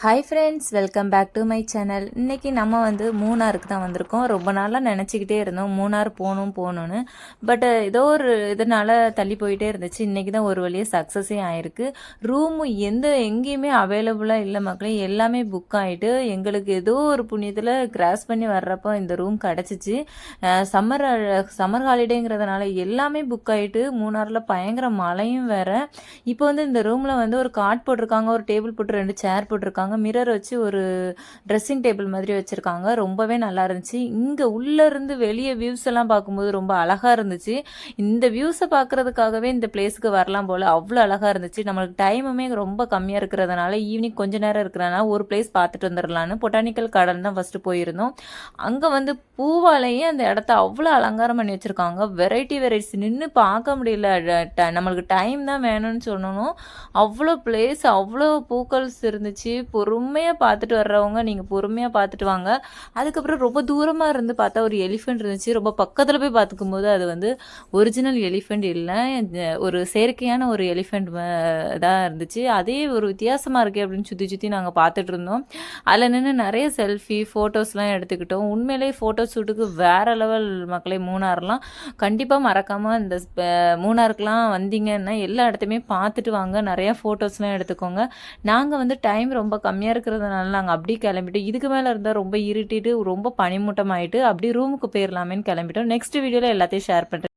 Hi friends, welcome back to my channel. இன்றைக்கி நம்ம மூணாருக்கு தான் வந்திருக்கோம். ரொம்ப நாளாக நினச்சிக்கிட்டே இருந்தோம் மூணார் போகணுன்னு. பட் ஏதோ ஒரு இதனால் தள்ளி போயிட்டே இருந்துச்சு. இன்றைக்கி தான் ஒரு வழியாக சக்ஸஸே ஆகிருக்கு. ரூமு எங்கேயுமே அவைலபிளாக இல்லை மக்களே, எல்லாமே புக் ஆகிட்டு எங்களுக்கு ஏதோ ஒரு புண்ணியத்தில் கிராஸ் பண்ணி வர்றப்போ இந்த ரூம் கிடச்சிச்சு. சம்மர் ஹாலிடேங்கிறதுனால எல்லாமே புக் ஆகிட்டு மூணாரில் பயங்கர மழையும் வேறு. இப்போ இந்த ரூமில் ஒரு காட் போட்டிருக்காங்க, ஒரு டேபிள் போட்டு 2 சேர் போட்டிருக்காங்க, மிரர் வச்சு ஒரு ட்ரெஸ்ஸிங் டேபிள் மாதிரி வச்சுருக்காங்க. ரொம்பவே நல்லா இருந்துச்சு. இங்கே உள்ளேருந்து வெளியே வியூஸ் எல்லாம் பார்க்கும்போது ரொம்ப அழகாக இருந்துச்சு. இந்த வியூஸை பார்க்குறதுக்காகவே இந்த பிளேஸுக்கு வரலாம் போல், அவ்வளோ அழகாக இருந்துச்சு. நம்மளுக்கு டைமுமே ரொம்ப கம்மியாக இருக்கிறதுனால ஈவினிங் கொஞ்சம் நேரம் இருக்கிறதுனால ஒரு பிளேஸ் பார்த்துட்டு வந்துடலான்னு பொட்டானிக்கல் கார்டன் தான் ஃபஸ்ட்டு போயிருந்தோம். அங்கே பூவாலேயே அந்த இடத்த அவ்வளோ அலங்காரம் பண்ணி வச்சுருக்காங்க. வெரைட்டிஸ் நின்று பார்க்க முடியல. நம்மளுக்கு டைம் தான் வேணும்னு சொல்லணும். அவ்வளோ பிளேஸ், அவ்வளோ பூக்கள்ஸ் இருந்துச்சு. பொறுமையாக பார்த்துட்டு வர்றவங்க நீங்கள் பொறுமையாக பார்த்துட்டு வாங்க. அதுக்கப்புறம் ரொம்ப தூரமாக இருந்து பார்த்தா ஒரு எலிஃபெண்ட் இருந்துச்சு. ரொம்ப பக்கத்தில் போய் பார்த்துக்கும் போது அது ஒரிஜினல் எலிஃபெண்ட் இல்லை, ஒரு செயற்கையான ஒரு எலிஃபெண்ட் தான் இருந்துச்சு. அதே ஒரு வித்தியாசமாக இருக்கே அப்படின்னு சுற்றி நாங்கள் பார்த்துட்டு இருந்தோம். அதில் நின்று நிறைய செல்ஃபி ஃபோட்டோஸ்லாம் எடுத்துக்கிட்டோம். உண்மையிலே ஃபோட்டோ ஷூட்டுக்கு வேறு லெவல் மக்களே. மூணார்லாம் கண்டிப்பாக மறக்காமல் இந்த மூணாருக்கெலாம் வந்தீங்கன்னா எல்லா இடத்தையுமே பார்த்துட்டு வாங்க. நிறையா ஃபோட்டோஸ்லாம் எடுத்துக்கோங்க. நாங்கள் டைம் ரொம்ப கம்மியாக இருக்கிறதுனால நாங்கள் அப்படியே கிளம்பிட்டோம். இதுக்கு மேலே இருந்தால் ரொம்ப இருட்டிட்டு ரொம்ப பனிமூட்டம் ஆகிட்டு அப்படியே ரூமுக்கு போயிடலாமேன்னு கிளம்பிட்டோம். நெக்ஸ்ட் வீடியோவில் எல்லாத்தையும் ஷேர் பண்ணுறேன்.